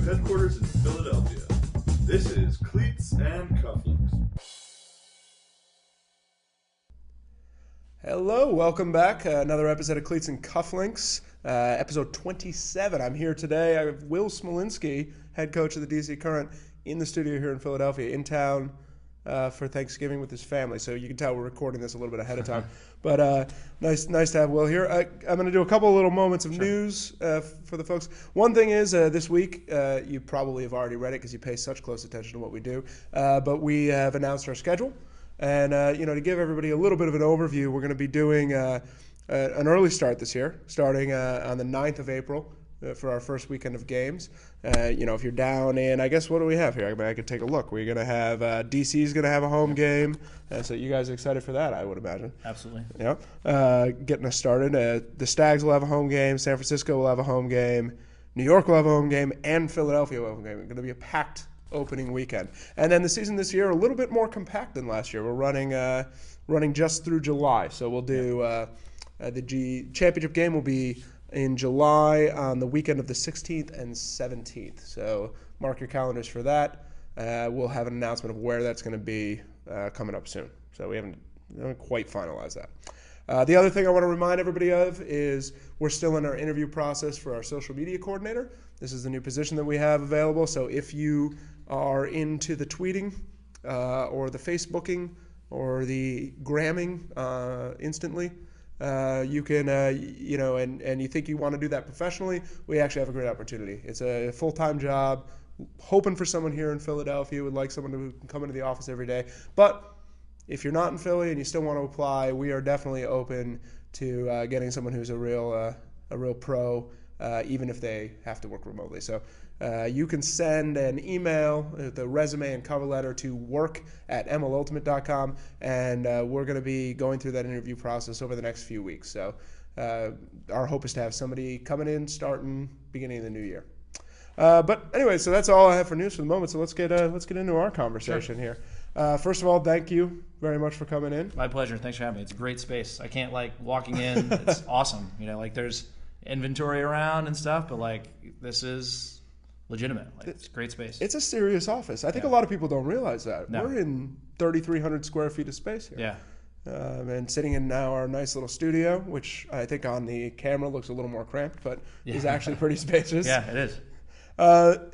MLU headquarters in Philadelphia. This is Cleats and Cufflinks. Hello, welcome back. Another episode of Cleats and Cufflinks, episode 27. I'm here today. I have Will Smolinski, head coach of the DC Current, in the studio here in Philadelphia, in town for Thanksgiving with his family. So you can tell we're recording this a little bit ahead of time. But nice to have Will here. I'm going to do a couple of little moments of news for the folks. One thing is this week, you probably have already read it because you pay such close attention to what we do, but we have announced our schedule. And, to give everybody a little bit of an overview, we're going to be doing an early start this year, starting on the 9th of April for our first weekend of games. If you're down in, I guess, what do we have here? I could take a look. We're going to have DC's going to have a home game. So you guys are excited for that, I would imagine. Absolutely. Yeah. Getting us started. The Stags will have a home game. San Francisco will have a home game. New York will have a home game. And Philadelphia will have a home game. It's going to be a packed opening weekend. And then the season this year a little bit more compact than last year. We're running just through July. So we'll do the championship game will be in July on the weekend of the 16th and 17th. So mark your calendars for that. We'll have an announcement of where that's going to be coming up soon. So we haven't quite finalized that. The other thing I want to remind everybody of is we're still in our interview process for our social media coordinator. This is the new position that we have available. So if you are into the tweeting or the Facebooking or the gramming instantly, you can, and you think you want to do that professionally, we actually have a great opportunity. It's a full-time job, hoping for someone here in Philadelphia, would like someone who can come into the office every day. But if you're not in Philly and you still want to apply, we are definitely open to getting someone who's a real pro, even if they have to work remotely. So you can send an email, the resume and cover letter, to work@mlultimate.com, and we're going to be going through that interview process over the next few weeks. So our hope is to have somebody coming in starting beginning of the new year. But anyway, so that's all I have for news for the moment. So let's get into our conversation here. First of all, thank you very much for coming in. My pleasure. Thanks for having me. It's a great space. I can't walking in. It's awesome. There's inventory around and stuff, but this is legitimate. It's a great space. It's a serious office. I think a lot of people don't realize that. No. We're in 3,300 square feet of space here. Yeah. And sitting in now our nice little studio, which I think on the camera looks a little more cramped, but is actually pretty spacious. Yeah, it is.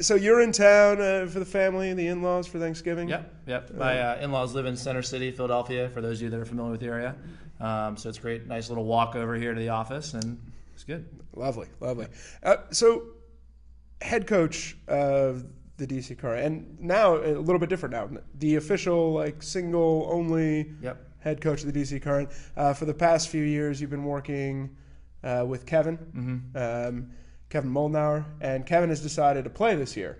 So you're in town for the family and the in-laws for Thanksgiving? Yep. My in-laws live in Center City, Philadelphia, for those of you that are familiar with the area. So it's a great, nice little walk over here to the office, and it's good. Lovely. So head coach of the DC Current, and now a little bit different now. The official, single only head coach of the DC Current. For the past few years, you've been working with Kevin, Kevin Moldenauer, and Kevin has decided to play this year.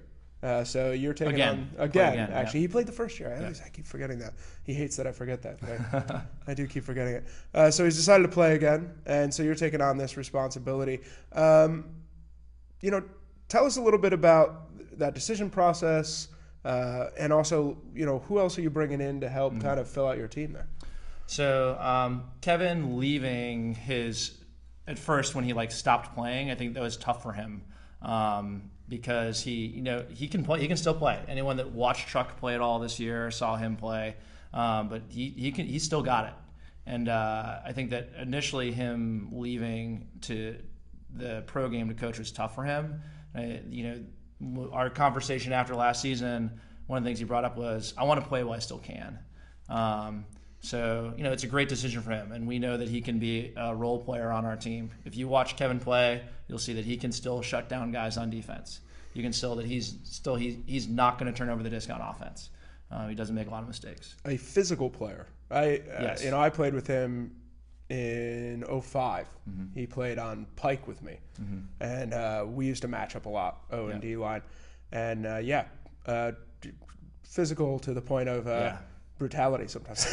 So you're taking on again. Actually, he played the first year. I keep forgetting that. He hates that I forget that. But I do keep forgetting it. So he's decided to play again, and so you're taking on this responsibility. Tell us a little bit about that decision process, and also, who else are you bringing in to help kind of fill out your team there? So Kevin leaving at first when he stopped playing, I think that was tough for him because he can play, he can still play. Anyone that watched Chuck play at all this year saw him play, but he's still got it. And I think that initially him leaving to the pro game to coach was tough for him. Our conversation after last season, one of the things he brought up was, I want to play while I still can. So it's a great decision for him, and we know that he can be a role player on our team. If you watch Kevin play, you'll see that he can still shut down guys on defense. You can still that he's not going to turn over the disc on offense. He doesn't make a lot of mistakes. A physical player. Yes. I played with him in 2005. He played on Pike with me, and we used to match up a lot, O and D line, and physical to the point of brutality sometimes.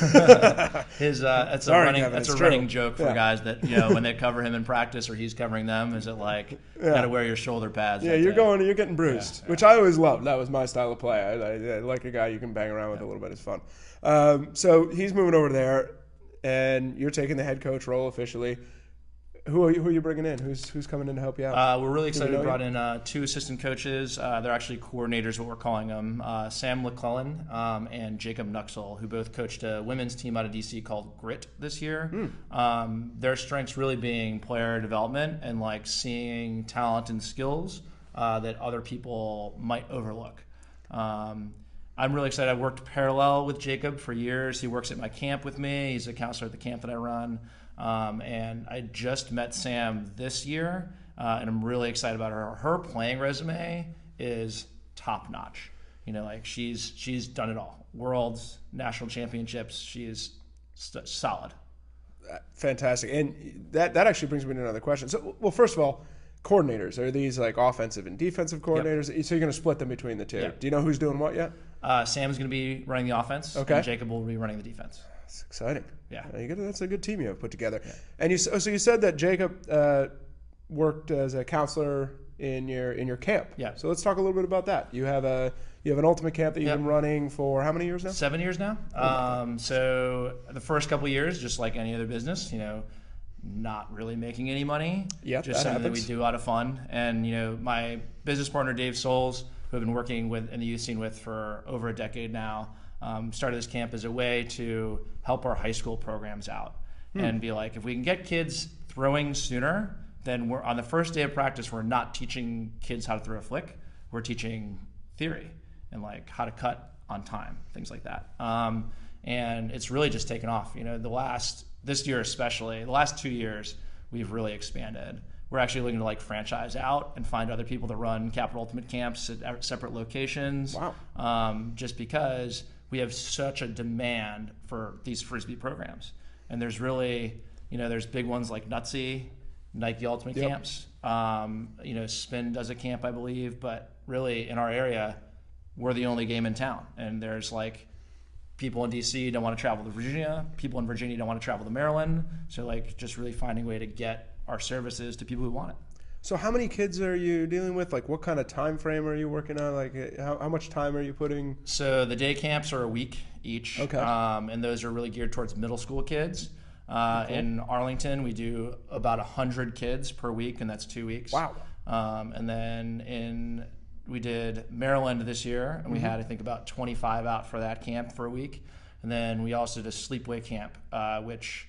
That's a running joke for guys that when they cover him in practice or he's covering them, is it you got to wear your shoulder pads? Yeah, you're getting bruised, which I always loved. That was my style of play. I like a guy you can bang around with a little bit. It's fun. So he's moving over there, and you're taking the head coach role officially. Who are you bringing in? Who's coming in to help you out? We're really excited. know We brought you? in 2 assistant coaches. They're actually coordinators, what we're calling them. Sam McClellan and Jacob Nuxel, who both coached a women's team out of DC called Grit this year. Their strengths really being player development and like seeing talent and skills that other people might overlook. I'm really excited. I worked parallel with Jacob for years. He works at my camp with me. He's a counselor at the camp that I run. And I just met Sam this year, and I'm really excited about her. Her playing resume is top notch. You know, like she's done it all. Worlds, national championships. She is solid. Fantastic. And that actually brings me to another question. So, well, first of all, coordinators, are these like offensive and defensive coordinators? Yep. So you're going to split them between the two. Yep. Do you know who's doing what yet? Sam's going to be running the offense, and Jacob will be running the defense. That's exciting. Yeah, that's a good team you have put together. Yeah. And you said that Jacob worked as a counselor in your camp. Yeah. So let's talk a little bit about that. You have an ultimate camp that you've been running for how many years now? 7 years now. So the first couple of years, just like any other business, you know, not really making any money. Yeah, just something that we do out of fun. And you know, my business partner Dave Souls, who I've been working with in the youth scene with for over a decade now, started this camp as a way to help our high school programs out and be like, if we can get kids throwing sooner, then we're on the first day of practice, we're not teaching kids how to throw a flick. We're teaching theory and like how to cut on time, things like that. And it's really just taken off. You know, this year especially, the last 2 years, we've really expanded. We're actually looking to like franchise out and find other people to run Capital Ultimate camps at separate locations. Wow. Just because we have such a demand for these Frisbee programs. And there's really, you know, there's big ones like Nutsy, Nike Ultimate camps. You know, Spin does a camp, I believe. But really, in our area, we're the only game in town. And there's like people in DC don't want to travel to Virginia. People in Virginia don't want to travel to Maryland. So like just really finding a way to get our services to people who want it. So how many kids are you dealing with? Like what kind of time frame are you working on? Like how much time are you putting? So the day camps are a week each. Okay. And those are really geared towards middle school kids. Cool. In Arlington, we do about 100 kids per week, and that's 2 weeks. Wow. And then we did Maryland this year, and we had, I think, about 25 out for that camp for a week. And then we also did a sleepaway camp, which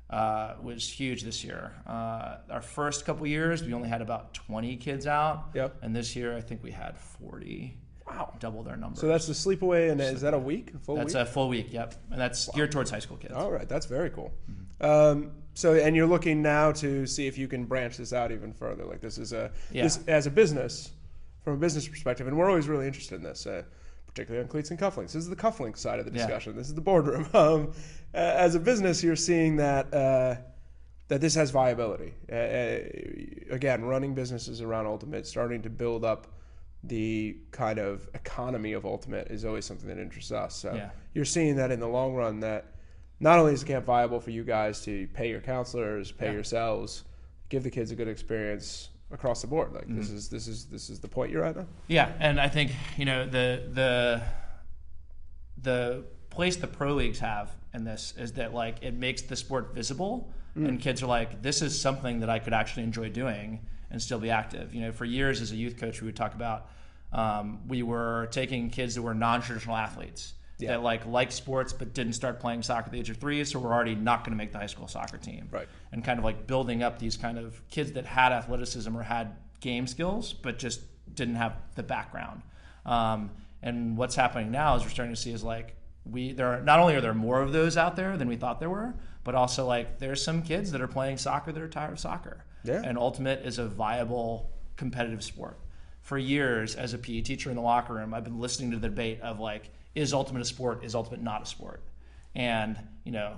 was huge this year. Our first couple years, we only had about 20 kids out. Yep. And this year, I think we had 40. Wow. Double their numbers. So that's the sleepaway, and is that a week? That's a full week, yep. And that's geared towards high school kids. All right, that's very cool. So, and you're looking now to see if you can branch this out even further. Like this is this, as a business, from a business perspective, and we're always really interested in this, particularly on Cleats and Cufflinks. This is the Cufflinks side of the discussion. This is the boardroom. As a business, you're seeing that that this has viability. Again, running businesses around Ultimate, starting to build up the kind of economy of Ultimate is always something that interests us. So you're seeing that in the long run, that not only is the camp viable for you guys to pay your counselors, pay yourselves, give the kids a good experience across the board. Like this is the point you're at now. Yeah, and I think, you know, the place the pro leagues have in this is that like it makes the sport visible, and kids are like, this is something that I could actually enjoy doing and still be active. You know, for years as a youth coach, we would talk about we were taking kids that were non-traditional athletes that liked sports but didn't start playing soccer at the age of 3, so we're already not going to make the high school soccer team. Right. And kind of like building up these kind of kids that had athleticism or had game skills but just didn't have the background. And what's happening now is we're starting to see is like not only are there more of those out there than we thought there were, but also like there's some kids that are playing soccer that are tired of soccer. Yeah. And Ultimate is a viable competitive sport. For years, as a PE teacher in the locker room, I've been listening to the debate of like, is Ultimate a sport? Is Ultimate not a sport? And, you know,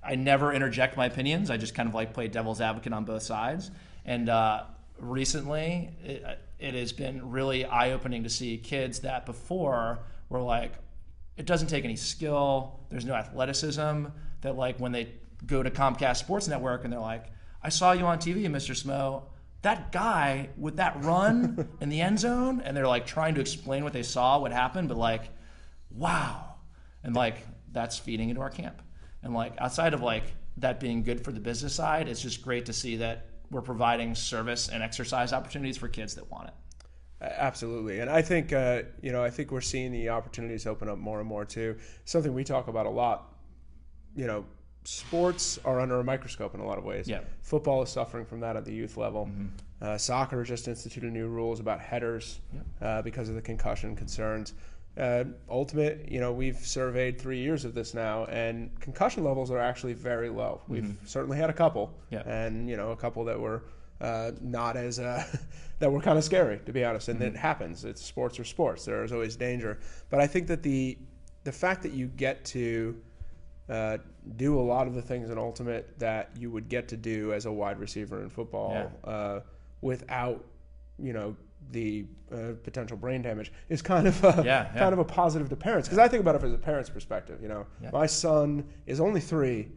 I never interject my opinions. I just kind of like play devil's advocate on both sides. And recently, it has been really eye-opening to see kids that before were like, it doesn't take any skill, there's no athleticism, that like when they go to Comcast Sports Network and they're like, I saw you on TV, Mr. Smo, that guy with that run in the end zone, and they're like trying to explain what they saw, what happened, but like, wow. And like, that's feeding into our camp. And like, outside of like that being good for the business side, it's just great to see that we're providing service and exercise opportunities for kids that want it. Absolutely, and I think I think we're seeing the opportunities open up more and more too. Something we talk about a lot. Sports are under a microscope in a lot of ways. Yeah. Football is suffering from that at the youth level. Soccer just instituted new rules about headers because of the concussion concerns. Ultimate, we've surveyed 3 years of this now, and concussion levels are actually very low. We've certainly had a couple, and a couple that were not as that were kind of scary, to be honest. And it happens. It's sports are sports. There's always danger. But I think that the fact that you get to do a lot of the things in Ultimate that you would get to do as a wide receiver in football without the potential brain damage is kind of a positive to parents, because I think about it from a parent's perspective. My son is only 3,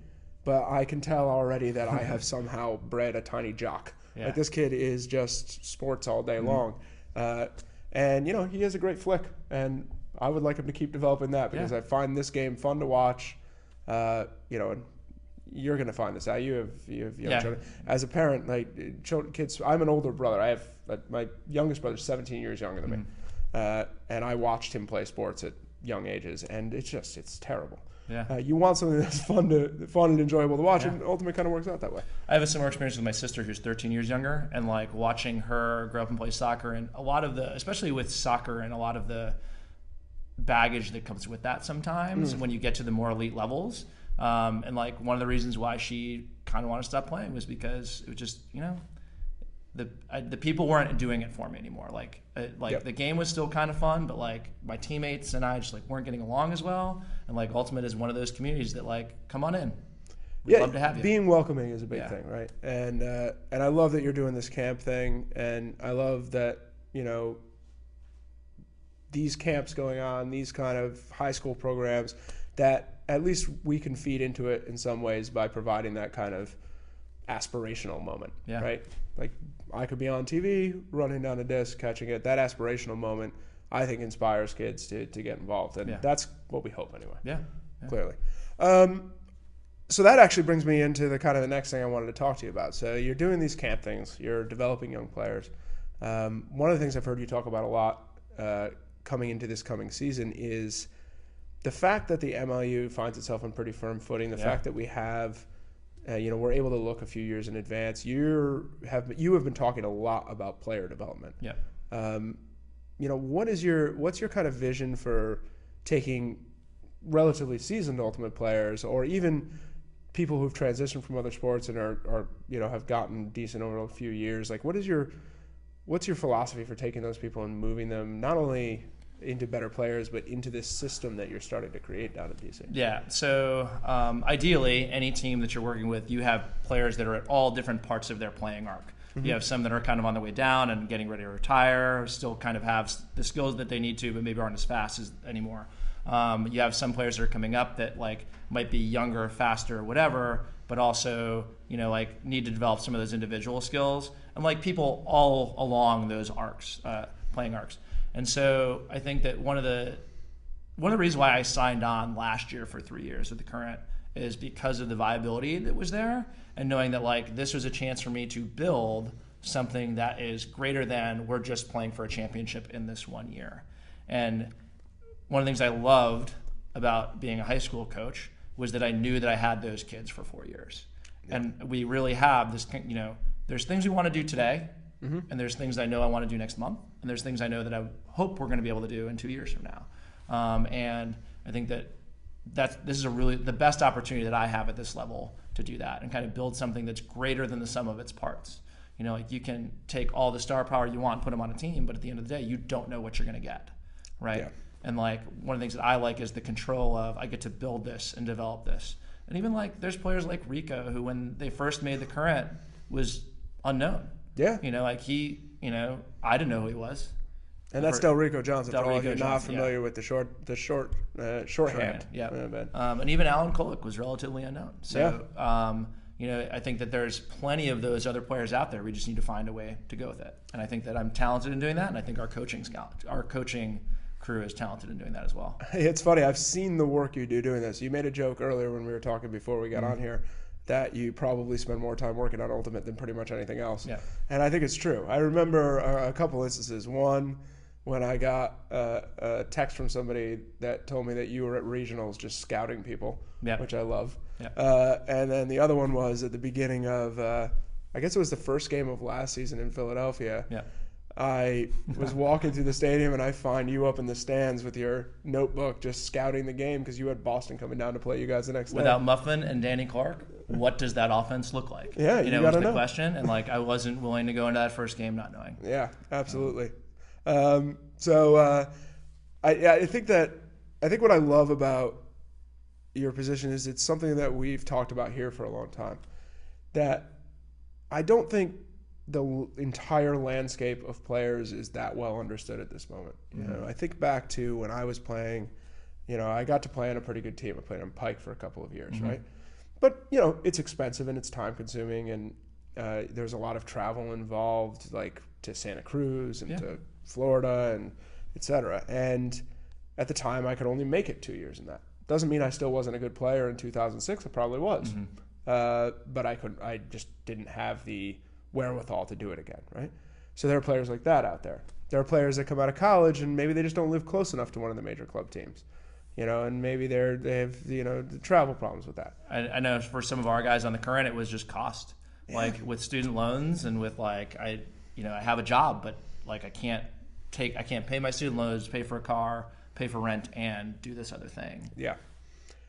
but I can tell already that I have somehow bred a tiny jock. Like, this kid is just sports all day long, and he has a great flick, and I would like him to keep developing that, because I find this game fun to watch. And you're going to find this out. You have young children. As a parent, like kids, I'm an older brother. I have my youngest brother is 17 years younger than me, and I watched him play sports at young ages, and it's terrible. You want something that's fun and enjoyable to watch, and Ultimate kind of works out that way. I have a similar experience with my sister, who's 13 years younger, and like watching her grow up and play soccer, and a lot of especially with soccer, and a lot of the baggage that comes with that sometimes when you get to the more elite levels. And like one of the reasons why she kind of wanted to stop playing was because it was just, the people weren't doing it for me anymore. The game was still kind of fun, but like my teammates and I just like weren't getting along as well. And like Ultimate is one of those communities that like, come on in. We'd love to have you. Being welcoming is a big thing, right? And I love that you're doing this camp thing, and I love that, these camps going on, these kind of high school programs, that at least we can feed into it in some ways by providing that kind of aspirational moment, right? Like, I could be on TV, running down a disc, catching it. That aspirational moment, I think, inspires kids to get involved, and that's what we hope anyway. Clearly. So that actually brings me into the next thing I wanted to talk to you about. So you're doing these camp things, you're developing young players. One of the things I've heard you talk about a lot coming into this coming season is the fact that the MLU finds itself on pretty firm footing, the fact that we have, we're able to look a few years in advance. You have been talking a lot about player development. What's your kind of vision for taking relatively seasoned Ultimate players, or even people who've transitioned from other sports and are have gotten decent over a few years? Like, what's your philosophy for taking those people and moving them not only into better players, but into this system that you're starting to create down at DC? So ideally, any team that you're working with, you have players that are at all different parts of their playing arc. You have some that are kind of on their way down and getting ready to retire, still kind of have the skills that they need to, but maybe aren't as fast as anymore. You have some players that are coming up that like might be younger, faster, whatever, but also need to develop some of those individual skills, and like people all along those arcs, playing arcs. And so I think that one of the reasons why I signed on last year for 3 years with the Current is because of the viability that was there, and knowing that like this was a chance for me to build something that is greater than we're just playing for a championship in this 1 year. And one of the things I loved about being a high school coach was that I knew that I had those kids for 4 years. And we really have this, there's things we want to do today, and there's things I know I want to do next month, and there's things I know that I hope we're going to be able to do in 2 years from now. And I think that this is really the best opportunity that I have at this level to do that and kind of build something that's greater than the sum of its parts. You can take all the star power you want and put them on a team, but at the end of the day, you don't know what you're going to get, right? Yeah. And like one of the things that I like is the control of I get to build this and develop this. And even like there's players like Rico who, when they first made the Current, was unknown. Yeah. I didn't know who he was. And that's Del Rico Johnson. For all of you not familiar with the shorthand. And even Alan Kolek was relatively unknown. So, I think that there's plenty of those other players out there. We just need to find a way to go with it. And I think that I'm talented in doing that. And I think our coaching crew is talented in doing that as well. It's funny. I've seen the work you do doing this. You made a joke earlier when we were talking before we got on here that you probably spend more time working on Ultimate than pretty much anything else. Yeah. And I think it's true. I remember a couple instances. One, when I got a text from somebody that told me that you were at regionals just scouting people, which I love. Yeah. And then the other one was at the beginning of, I guess it was the first game of last season in Philadelphia. Yeah. I was walking through the stadium and I find you up in the stands with your notebook just scouting the game because you had Boston coming down to play you guys the next day. Without Muffin and Danny Clark, what does that offense look like? Yeah, you gotta was the know. question, and I wasn't willing to go into that first game not knowing. Yeah, absolutely. I think what I love about your position is it's something that we've talked about here for a long time. That I don't think the entire landscape of players is that well understood at this moment. I think back to when I was playing. I got to play on a pretty good team. I played on Pike for a couple of years, right? But it's expensive and it's time consuming, and there's a lot of travel involved, like to Santa Cruz and to Florida and et cetera. And at the time, I could only make it 2 years in that. Doesn't mean I still wasn't a good player in 2006. I probably was, but I just didn't have the wherewithal to do it again, right? So there are players like that out there. There are players that come out of college and maybe they just don't live close enough to one of the major club teams, and maybe they have the travel problems with that. I know for some of our guys on the Current, it was just cost, with student loans and with I have a job, but I can't pay my student loans, pay for a car, pay for rent, and do this other thing. Yeah,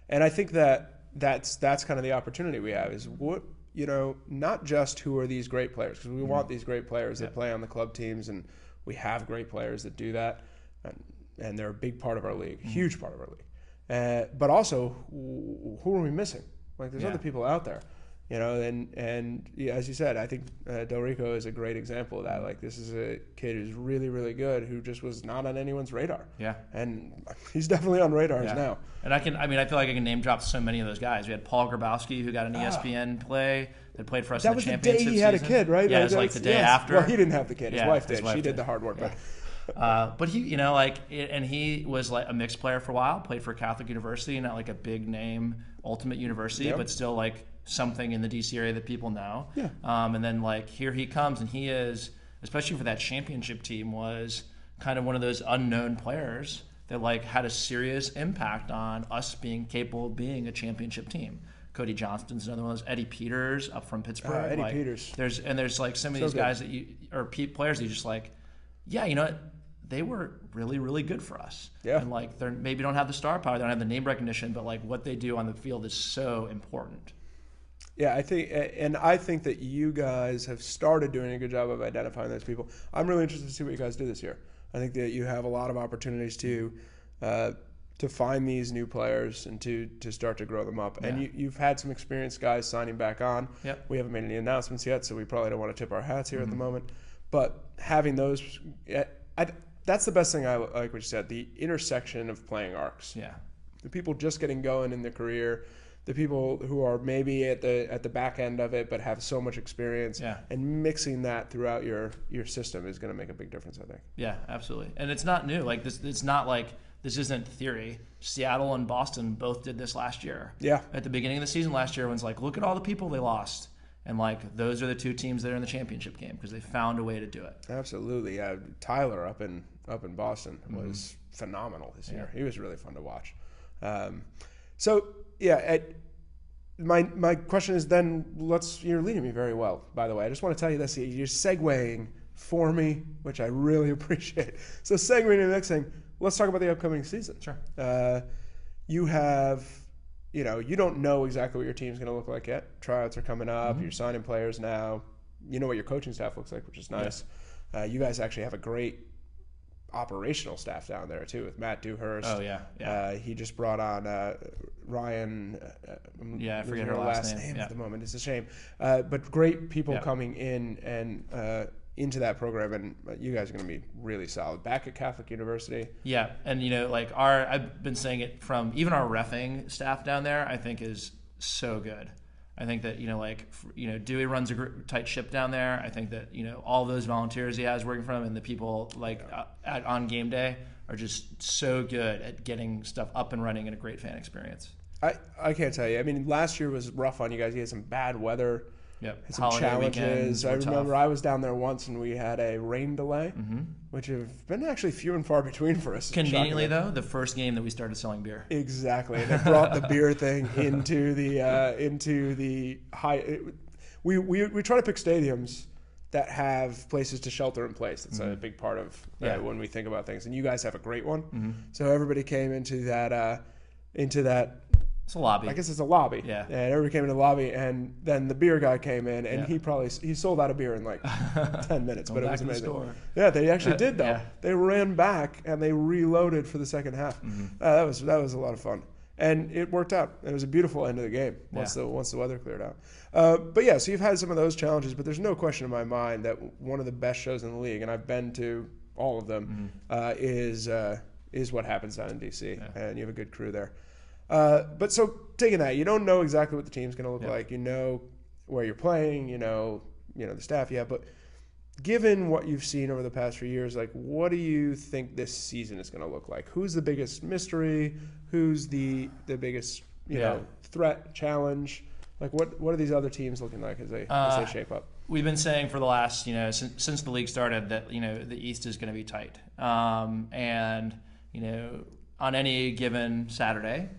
and I think that's kind of the opportunity we have is what. Not just who are these great players, because we want these great players that play on the club teams, and we have great players that do that, and they're a big part of our league, huge part of our league. But also, who are we missing? There's other people out there, and as you said, I think Del Rico is a great example of that. This is a kid who's really, really good, who just was not on anyone's radar. Yeah. And he's definitely on radars now. And I feel like I can name drop so many of those guys. We had Paul Grabowski, who got an ESPN play that played for us in the championship season. That was the day he had a kid, right? Yeah, it was the day after. Well, he didn't have the kid. His wife did. She did the hard work. But he, and he was a mixed player for a while, played for Catholic University, not a big name Ultimate University, but still something in the DC area that people know. Yeah. And then here he comes, and he is, especially for that championship team, was kind of one of those unknown players that had a serious impact on us being capable of being a championship team. Cody Johnston's another one of those. Eddie Peters up from Pittsburgh. Eddie Peters. There's some of these guys that players that you just they were really, really good for us. Yeah. And they maybe don't have the star power, they don't have the name recognition, but what they do on the field is so important. Yeah, I think that you guys have started doing a good job of identifying those people. I'm really interested to see what you guys do this year. I think that you have a lot of opportunities to find these new players and to start to grow them up. Yeah. And you've had some experienced guys signing back on. Yep. We haven't made any announcements yet, so we probably don't want to tip our hats here at the moment. But having those, that's the best thing I like what you said, the intersection of playing arcs. Yeah. The people just getting going in their career, the people who are maybe at the back end of it but have so much experience, and mixing that throughout your system is going to make a big difference, I think. Yeah, absolutely. And it's not new. It's not this isn't theory. Seattle and Boston both did this last year. Yeah. At the beginning of the season last year, everyone's look at all the people they lost. And those are the two teams that are in the championship game because they found a way to do it. Absolutely. Yeah. Tyler up in Boston was phenomenal this year. He was really fun to watch. My question is then you're leading me very well, by the way. I just want to tell you this. You're segueing for me, which I really appreciate. So segueing and mixing, let's talk about the upcoming season. Sure. You have... you don't know exactly what your team's going to look like yet. Tryouts are coming up. You're signing players now. You know what your coaching staff looks like, which is nice. Yeah. You guys actually have a great operational staff down there, too, with Matt Dewhurst. Oh, yeah. He just brought on Ryan. I forget her last name at the moment. It's a shame. But great people coming in and into that program, and you guys are going to be really solid. Back at Catholic University. Yeah, and I've been saying it from even our reffing staff down there, I think is so good. I think that Dewey runs a tight ship down there. I think that all those volunteers he has working for him and the people on game day are just so good at getting stuff up and running and a great fan experience. I can't tell you. I mean, last year was rough on you guys. You had some bad weather. Yep. Had some Holiday challenges. weekends I were remember tough. I was down there once and we had a rain delay, which have been actually few and far between for us. Conveniently, shockingly. though, the first game that we started selling beer. Exactly. They brought the beer thing into the high. We try to pick stadiums that have places to shelter in place. It's a big part of when we think about things. And you guys have a great one. So everybody came into that. It's a lobby. I guess it's a lobby. Yeah. And everybody came into the lobby, and then the beer guy came in, and he sold out of beer in like 10 minutes. But it was amazing. Yeah, they actually did though. Yeah. They ran back and they reloaded for the second half. That was a lot of fun, and it worked out. It was a beautiful end of the game once the weather cleared out. But yeah, so you've had some of those challenges, but there's no question in my mind that one of the best shows in the league, and I've been to all of them, is what happens down in DC, and you have a good crew there. But so taking that, you don't know exactly what the team's going to look like. You know where you're playing. You know the staff. Yeah, but given what you've seen over the past few years, like what do you think this season is going to look like? Who's the biggest mystery? Who's the biggest threat, challenge? Like what are these other teams looking like as they shape up? We've been saying for the last since the league started that the East is going to be tight, and on any given Saturday,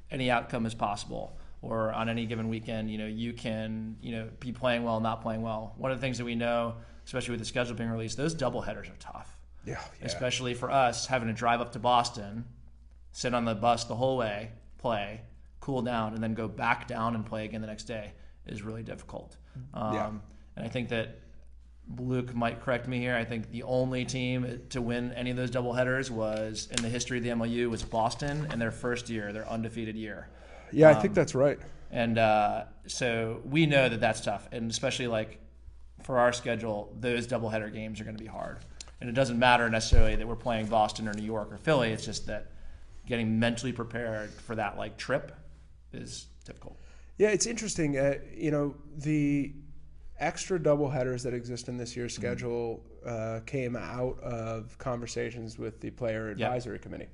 any outcome is possible, or on any given weekend, you can be playing well, not playing well. One of the things that we know, especially with the schedule being released, those doubleheaders are tough. Yeah. Especially for us, having to drive up to Boston, sit on the bus the whole way, play, cool down, and then go back down and play again the next day is really difficult. And I think that Luke might correct me here. I think the only team to win any of those doubleheaders was in the history of the MLU was Boston in their first year, their undefeated year. Yeah, I think that's right. And so we know that that's tough, and especially like for our schedule, those doubleheader games are going to be hard. And it doesn't matter necessarily that we're playing Boston or New York or Philly. It's just that getting mentally prepared for that like trip is difficult. Yeah, it's interesting. The extra doubleheaders that exist in this year's schedule came out of conversations with the player advisory committee,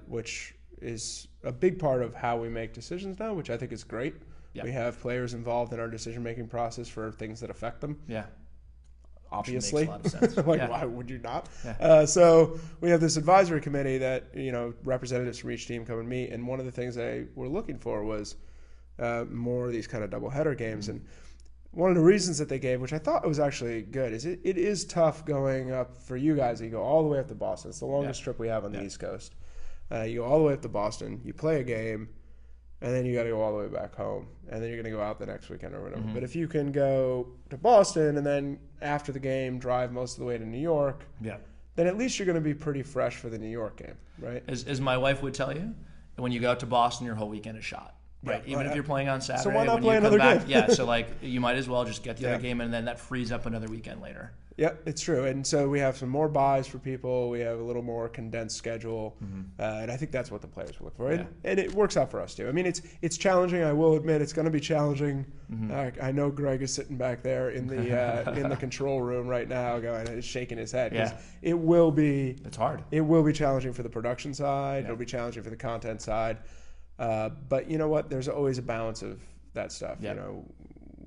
which is a big part of how we make decisions now, which I think is great. We have players involved in our decision-making process for things that affect them. Yeah. Obviously. Makes a lot of sense. Why would you not? Yeah. So we have this advisory committee that, representatives from each team come and meet, and one of the things they were looking for was more of these kind of doubleheader games. And one of the reasons that they gave, which I thought was actually good, is it is tough going up for you guys. You go all the way up to Boston. It's the longest trip we have on the East Coast. You go all the way up to Boston. You play a game, and then you got to go all the way back home, and then you're going to go out the next weekend or whatever. But if you can go to Boston and then after the game drive most of the way to New York, then at least you're going to be pretty fresh for the New York game, right? As my wife would tell you, when you go out to Boston, your whole weekend is shot. Right, even if you're playing on Saturday, so why not when play you another come back, game? so like you might as well just get the other game, and then that frees up another weekend later. Yeah, it's true. And so we have some more buys for people. We have a little more condensed schedule, and I think that's what the players look for. And it works out for us too. I mean, it's challenging. I will admit it's going to be challenging. I know Greg is sitting back there in the control room right now, shaking his head. Yeah. It will be. It's hard. It will be challenging for the production side. It'll be challenging for the content side. But you know what? There's always a balance of that stuff.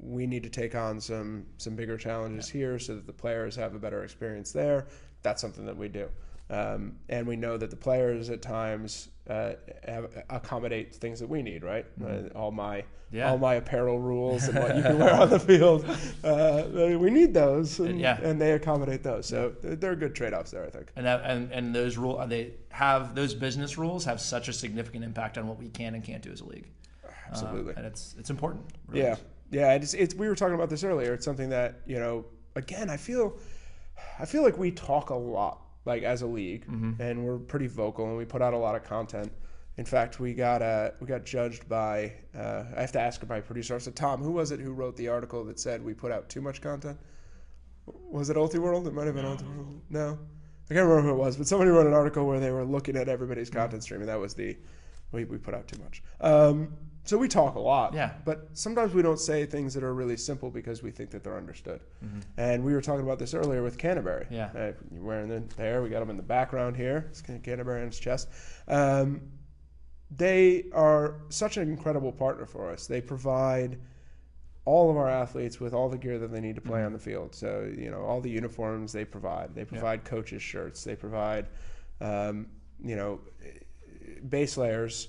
We need to take on some bigger challenges here so that the players have a better experience there. That's something that we do. And we know that the players at times accommodate things that we need, right? All my apparel rules and what you can wear on the field, we need those, and they accommodate those. So there are good trade-offs there, I think. And those those business rules have such a significant impact on what we can and can't do as a league. Absolutely, and it's important. Really. Yeah. It's we were talking about this earlier. It's something that again, I feel like we talk a lot, like as a league, and we're pretty vocal, and we put out a lot of content. In fact, we got judged by. I have to ask my producer. I said, Tom, who was it who wrote the article that said we put out too much content? Was it Ultiworld? It might have been Ultiworld. No, I can't remember who it was, but somebody wrote an article where they were looking at everybody's content stream, and that was we put out too much. So we talk a lot, but sometimes we don't say things that are really simple because we think that they're understood. And we were talking about this earlier with Canterbury. You're wearing there. We got him in the background here. It's Canterbury on his chest. they are such an incredible partner for us. They provide all of our athletes with all the gear that they need to play on the field. So, all the uniforms they provide. They provide coaches' shirts. They provide, base layers.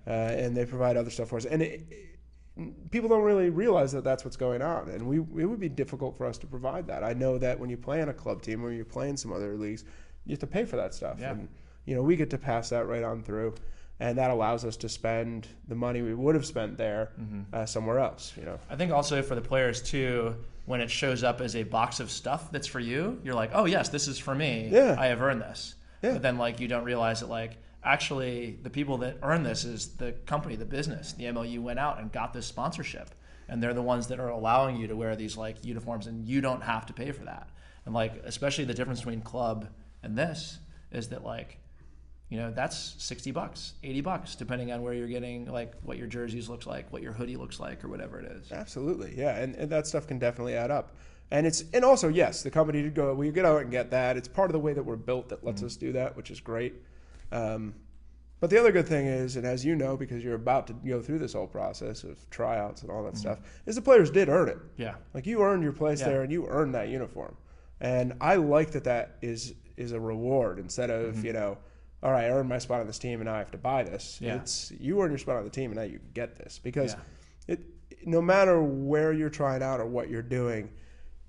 And they provide other stuff for us. And people don't really realize that that's what's going on. And it would be difficult for us to provide that. I know that when you play in a club team or you play in some other leagues, you have to pay for that stuff. And, we get to pass that right on through. And that allows us to spend the money we would have spent there somewhere else. I think also for the players too, when it shows up as a box of stuff that's for you, you're like, oh yes, this is for me. Yeah. I have earned this. Yeah. But then you don't realize that actually the people that earn this is the company, the business. The MLU went out and got this sponsorship, and they're the ones that are allowing you to wear these uniforms, and you don't have to pay for that. And especially the difference between club and this is that that's $60, $80, depending on where you're getting, what your jerseys looks like, what your hoodie looks like, or whatever it is. Absolutely, yeah, and that stuff can definitely add up. And also, yes, the company we get out and get that. It's part of the way that we're built that lets us do that, which is great. But the other good thing is, and as you know, because you're about to go through this whole process of tryouts and all that stuff, is the players did earn it. Yeah. You earned your place there, and you earned that uniform. And I like that is a reward instead of, all right, I earned my spot on this team and now I have to buy this. Yeah. It's you earn your spot on the team and now you get this. Because no matter where you're trying out or what you're doing,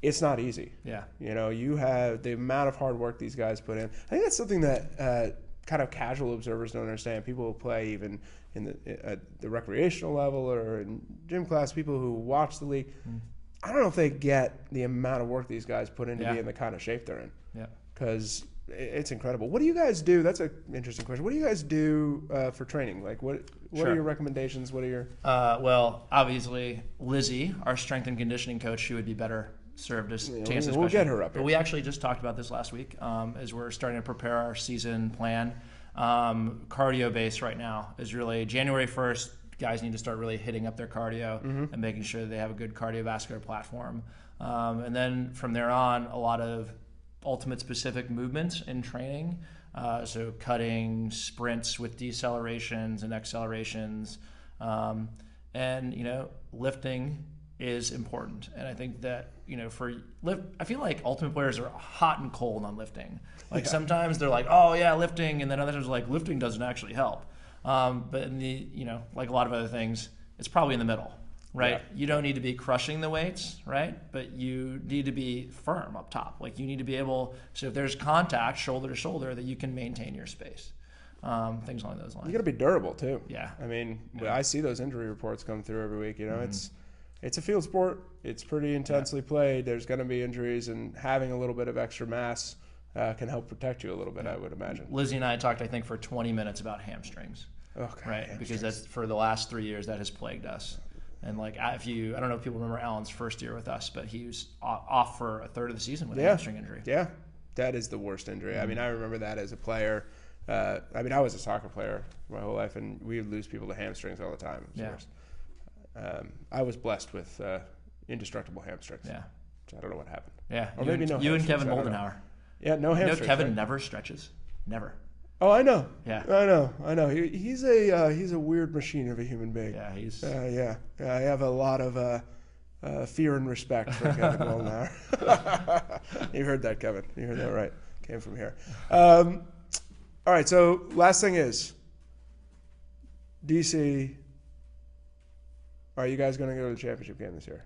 it's not easy. Yeah. You have the amount of hard work these guys put in. I think that's something that kind of casual observers don't understand. People who play even in the recreational level or in gym class, people who watch the league, I don't know if they get the amount of work these guys put in to be in the kind of shape they're in. Yeah. Because it's incredible. What do you guys do? That's an interesting question. What do you guys do for training? What are your recommendations? What are your... Well, obviously, Lizzie, our strength and conditioning coach, she would be better served to answer this question. We'll get her up here. But we actually just talked about this last week as we're starting to prepare our season plan. Cardio base right now is really January 1st. Guys need to start really hitting up their cardio and making sure that they have a good cardiovascular platform. And then from there on, a lot of ultimate specific movements in training. So cutting, sprints with decelerations and accelerations. And, lifting is important. And I think that, I feel like ultimate players are hot and cold on lifting. Sometimes they're like, oh yeah, lifting. And then other times like lifting doesn't actually help. But in the, like a lot of other things, it's probably in the middle, right? Yeah. You don't need to be crushing the weights, right? But you need to be firm up top. You need to be able, so if there's contact shoulder to shoulder, that you can maintain your space. Things along those lines. You got to be durable too. Yeah. I mean, I see those injury reports come through every week. It's a field sport. It's pretty intensely played. There's going to be injuries, and having a little bit of extra mass can help protect you a little bit, I would imagine. Lizzie and I talked, I think, for 20 minutes about hamstrings. Okay. Right, hamstrings. Because that's for the last 3 years that has plagued us. And I don't know if people remember Alan's first year with us, but he was off for a third of the season with a hamstring injury. Yeah, that is the worst injury. I mean, I remember that as a player. I was a soccer player my whole life, and we would lose people to hamstrings all the time. It was worse. I was blessed with indestructible hamstrings. Yeah. So I don't know what happened. Yeah. Or maybe no. You and Kevin Moldenhauer. Yeah, no hamstrings. Kevin never stretches. Never. Oh, I know. Yeah. I know. He's a weird machine of a human being. Yeah, he's. I have a lot of fear and respect for Kevin Moldenhauer. You heard that, Kevin. You heard that right. Came from here. All right. So last thing is, DC. Are you guys going to go to the championship game this year?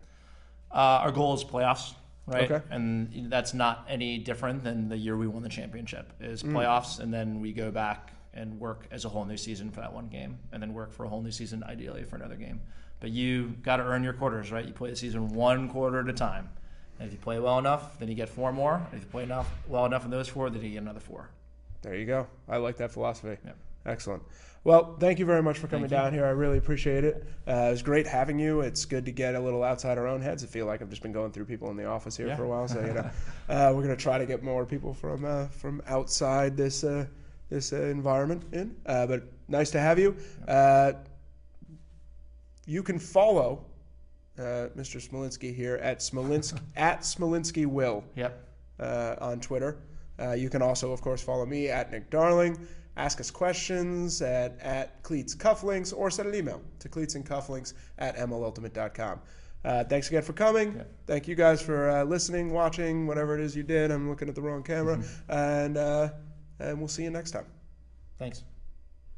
Our goal is playoffs, right? Okay. And that's not any different than the year we won the championship, is playoffs, and then we go back and work as a whole new season for that one game, and then work for a whole new season, ideally, for another game. But you got to earn your quarters, right? You play the season one quarter at a time. And if you play well enough, then you get 4 more. And if you play well enough in those 4, then you get another 4. There you go. I like that philosophy. Yep. Excellent. Well, thank you very much for coming down here. I really appreciate it. It was great having you. It's good to get a little outside our own heads. I feel like I've just been going through people in the office here for a while. So we're going to try to get more people from outside this environment in. But nice to have you. You can follow Mr. Smolinski here at Smolinski Will. Yep. On Twitter. You can also, of course, follow me at Nick Darling. ask us questions at Cleats Cufflinks, or send an email to cleatsandcufflinks@mlultimate.com. Thanks again for coming. Yeah. Thank you guys for listening, watching, whatever it is you did. I'm looking at the wrong camera. And we'll see you next time. Thanks.